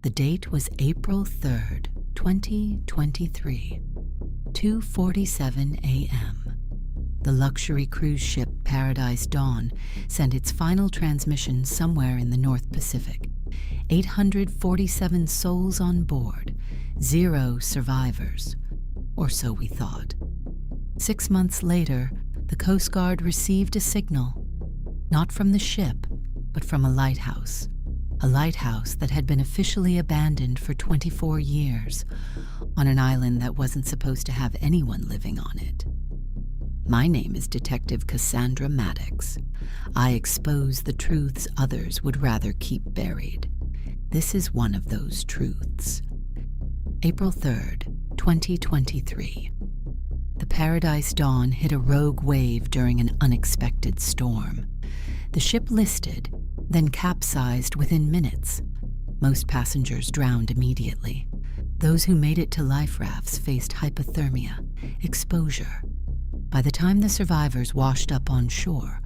The date was April 3rd, 2023, 2:47 a.m. The luxury cruise ship Paradise Dawn sent its final transmission somewhere in the North Pacific. 847 souls on board, 0 survivors, or so we thought. 6 months later, the Coast Guard received a signal, not from the ship, but from a lighthouse that had been officially abandoned for 24 years, on an island that wasn't supposed to have anyone living on it. My name is Detective Cassandra Maddox. I expose the truths others would rather keep buried. This is one of those truths. April 3rd, 2023. The Paradise Dawn hit a rogue wave during an unexpected storm. The ship listed, then capsized within minutes. Most passengers drowned immediately. Those who made it to life rafts faced hypothermia, exposure. By the time the survivors washed up on shore,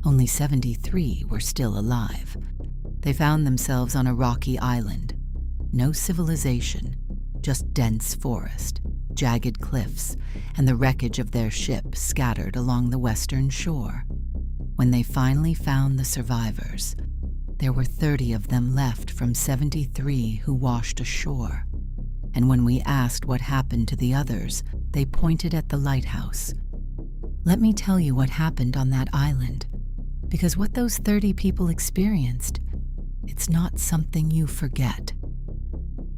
only 73 were still alive. They found themselves on a rocky island. No civilization, just dense forest, jagged cliffs, and the wreckage of their ship scattered along the western shore. When they finally found the survivors, there were 30 of them left from 73 who washed ashore. And when we asked what happened to the others, they pointed at the lighthouse. Let me tell you what happened on that island, because what those 30 people experienced, it's not something you forget.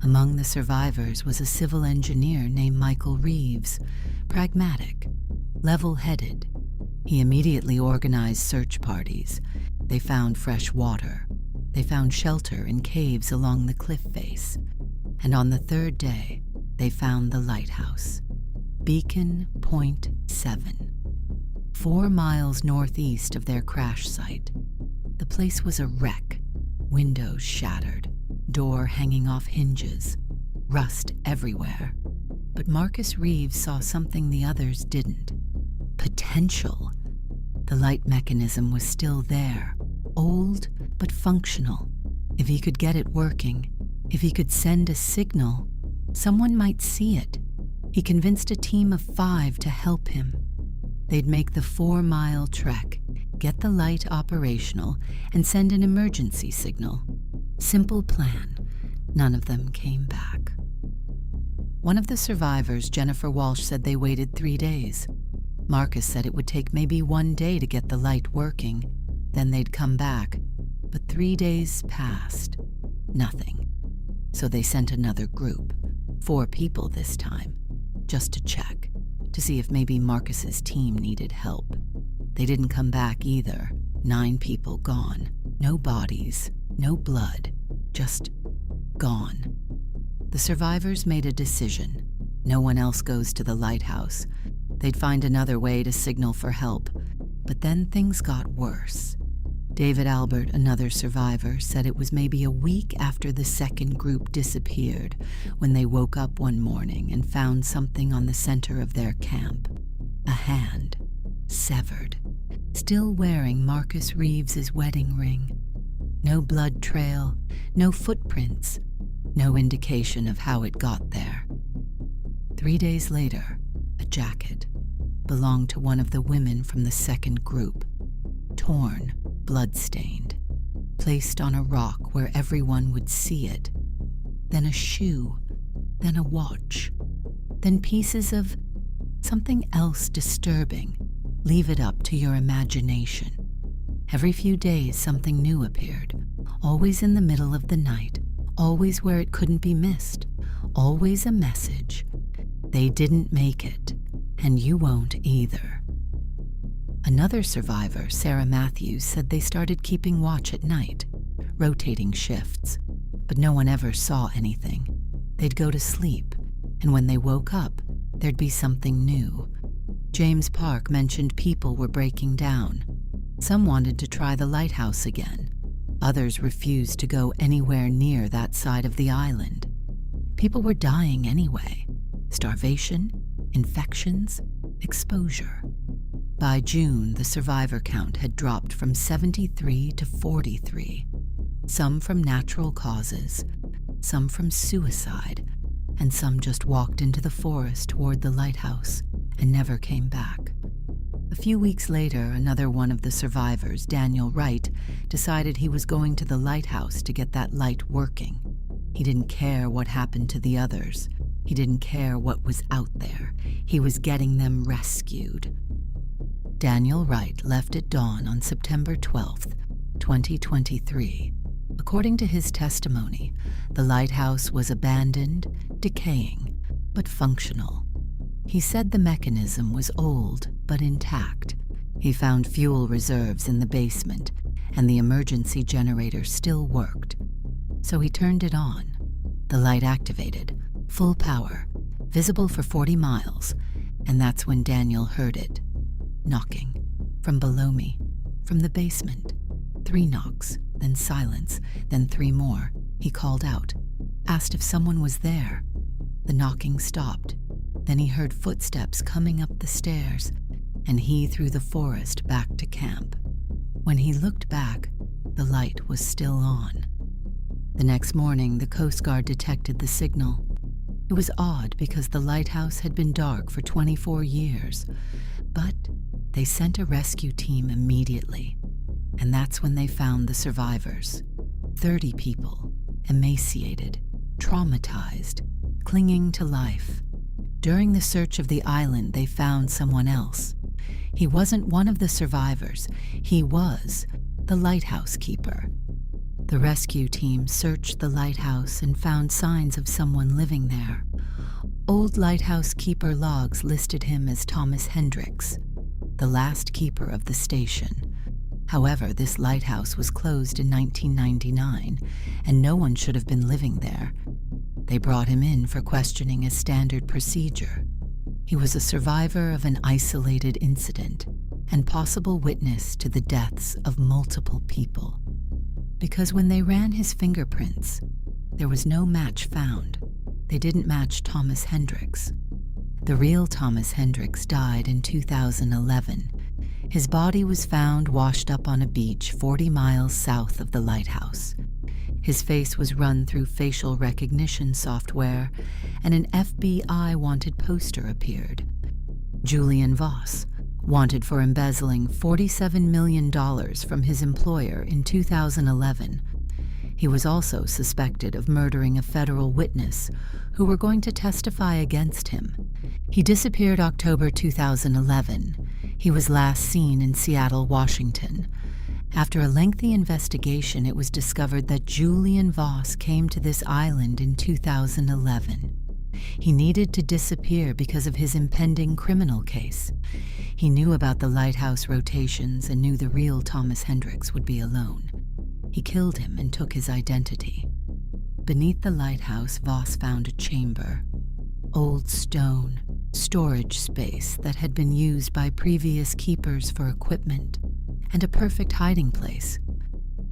Among the survivors was a civil engineer named Michael Reeves, pragmatic, level-headed. He immediately organized search parties. They found fresh water. They found shelter in caves along the cliff face. And on the 3rd day, they found the lighthouse, Beacon Point 7, 4 miles northeast of their crash site. The place was a wreck, windows shattered, door hanging off hinges, rust everywhere. But Marcus Reeves saw something the others didn't. Potential. The light mechanism was still there, old but functional. If he could get it working, if he could send a signal, someone might see it. He convinced a team of 5 to help him. They'd make the 4-mile trek, get the light operational, and send an emergency signal. Simple plan. None of them came back. One of the survivors, Jennifer Walsh, said they waited 3 days. Marcus said it would take maybe 1 day to get the light working, then they'd come back. But 3 days passed. Nothing. So they sent another group, 4 people this time, just to check, to see if maybe Marcus's team needed help. They didn't come back either. 9 people gone. No bodies, no blood, just gone. The survivors made a decision. No one else goes to the lighthouse. They'd find another way to signal for help. But then things got worse. David Albert, another survivor, said it was maybe a week after the second group disappeared when they woke up one morning and found something on the center of their camp. A hand, severed, still wearing Marcus Reeves's wedding ring. No blood trail, no footprints, no indication of how it got there. 3 days later, a jacket belonged to one of the women from the second group, torn, blood-stained, placed on a rock where everyone would see it, then a shoe, then a watch, then pieces of something else disturbing. Leave it up to your imagination. Every few days something new appeared, always in the middle of the night, always where it couldn't be missed, always a message. They didn't make it, and you won't either. Another survivor, Sarah Matthews, said they started keeping watch at night, rotating shifts, but no one ever saw anything. They'd go to sleep, and when they woke up, there'd be something new. James Park mentioned people were breaking down. Some wanted to try the lighthouse again. Others refused to go anywhere near that side of the island. People were dying anyway. Starvation, infections, exposure. By June, the survivor count had dropped from 73 to 43, some from natural causes, some from suicide, and some just walked into the forest toward the lighthouse and never came back. A few weeks later, another one of the survivors, Daniel Wright, decided he was going to the lighthouse to get that light working. He didn't care what happened to the others. He didn't care what was out there. He was getting them rescued. Daniel Wright left at dawn on September 12th, 2023. According to his testimony, the lighthouse was abandoned, decaying, but functional. He said the mechanism was old but intact. He found fuel reserves in the basement, and the emergency generator still worked. So he turned it on. The light activated, full power, visible for 40 miles, and that's when Daniel heard it. Knocking. From below me. From the basement. 3 knocks, then silence, then 3 more. He called out, asked if someone was there. The knocking stopped. Then he heard footsteps coming up the stairs, and he through the forest back to camp. When he looked back, the light was still on. The next morning, the Coast Guard detected the signal. It was odd because the lighthouse had been dark for 24 years, but they sent a rescue team immediately, and that's when they found the survivors. 30 people, emaciated, traumatized, clinging to life. During the search of the island, they found someone else. He wasn't one of the survivors. He was the lighthouse keeper. The rescue team searched the lighthouse and found signs of someone living there. Old lighthouse keeper logs listed him as Thomas Hendricks, the last keeper of the station. However, this lighthouse was closed in 1999, and no one should have been living there. They brought him in for questioning as standard procedure. He was a survivor of an isolated incident and possible witness to the deaths of multiple people. Because when they ran his fingerprints, there was no match found. They didn't match Thomas Hendricks. The real Thomas Hendricks died in 2011. His body was found washed up on a beach 40 miles south of the lighthouse. His face was run through facial recognition software, and an FBI wanted poster appeared. Julian Voss, wanted for embezzling $47 million from his employer in 2011. He was also suspected of murdering a federal witness who were going to testify against him. He disappeared October 2011. He was last seen in Seattle, Washington. After a lengthy investigation, it was discovered that Julian Voss came to this island in 2011. He needed to disappear because of his impending criminal case. He knew about the lighthouse rotations and knew the real Thomas Hendricks would be alone. He killed him and took his identity. Beneath the lighthouse, Voss found a chamber. Old stone, storage space that had been used by previous keepers for equipment, and a perfect hiding place.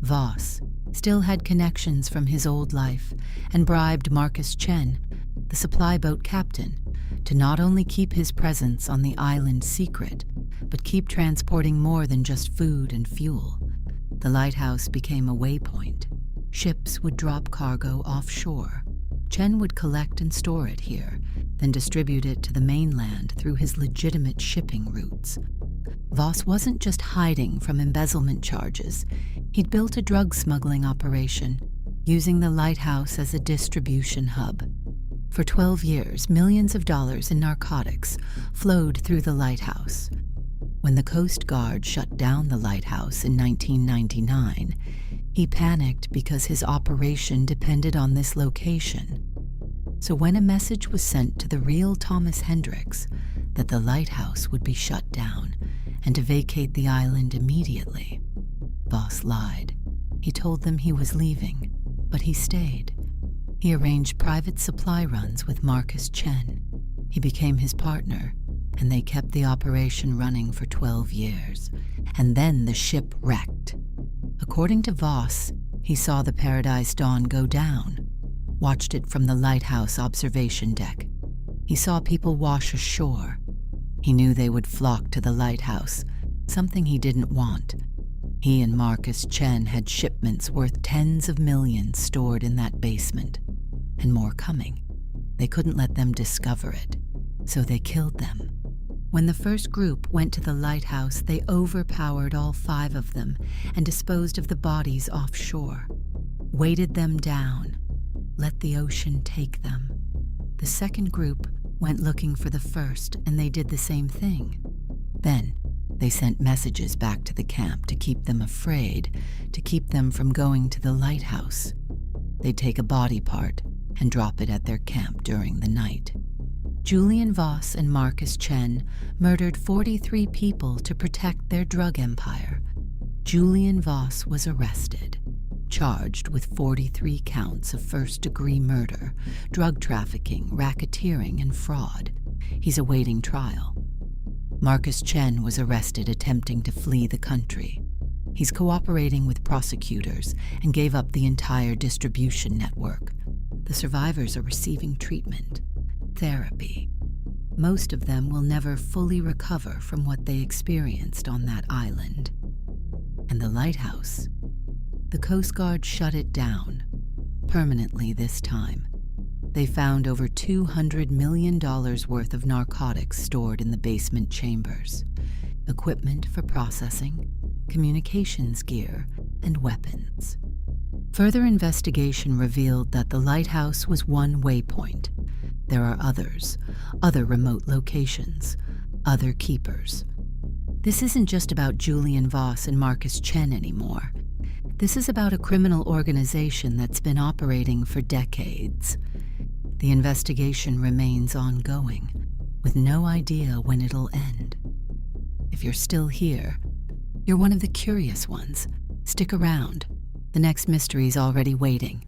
Voss still had connections from his old life and bribed Marcus Chen, the supply boat captain, to not only keep his presence on the island secret, but keep transporting more than just food and fuel. The lighthouse became a waypoint. Ships would drop cargo offshore. Chen would collect and store it here, then distribute it to the mainland through his legitimate shipping routes. Voss wasn't just hiding from embezzlement charges. He'd built a drug smuggling operation, using the lighthouse as a distribution hub. For 12 years, millions of dollars in narcotics flowed through the lighthouse. When the Coast Guard shut down the lighthouse in 1999, he panicked because his operation depended on this location. So when a message was sent to the real Thomas Hendricks that the lighthouse would be shut down and to vacate the island immediately, Voss lied. He told them he was leaving, but he stayed. He arranged private supply runs with Marcus Chen. He became his partner, and they kept the operation running for 12 years. And then the ship wrecked. According to Voss, he saw the Paradise Dawn go down, watched it from the lighthouse observation deck. He saw people wash ashore. He knew they would flock to the lighthouse, something he didn't want. He and Marcus Chen had shipments worth tens of millions stored in that basement. and more coming. They couldn't let them discover it, so they killed them. When the first group went to the lighthouse, they overpowered all 5 of them and disposed of the bodies offshore, weighted them down, let the ocean take them. The second group went looking for the first, and they did the same thing. Then they sent messages back to the camp to keep them afraid, to keep them from going to the lighthouse. They'd take a body part and drop it at their camp during the night. Julian Voss and Marcus Chen murdered 43 people to protect their drug empire. Julian Voss was arrested, charged with 43 counts of first-degree murder, drug trafficking, racketeering, and fraud. He's awaiting trial. Marcus Chen was arrested attempting to flee the country. He's cooperating with prosecutors and gave up the entire distribution network. The survivors are receiving treatment, therapy. Most of them will never fully recover from what they experienced on that island. And the lighthouse? The Coast Guard shut it down, permanently this time. They found over $200 million worth of narcotics stored in the basement chambers, equipment for processing, communications gear, and weapons. Further investigation revealed that the lighthouse was one waypoint. There are others, other remote locations, other keepers. This isn't just about Julian Voss and Marcus Chen anymore. This is about a criminal organization that's been operating for decades. The investigation remains ongoing, with no idea when it'll end. If you're still here, you're one of the curious ones. Stick around. The next mystery's already waiting.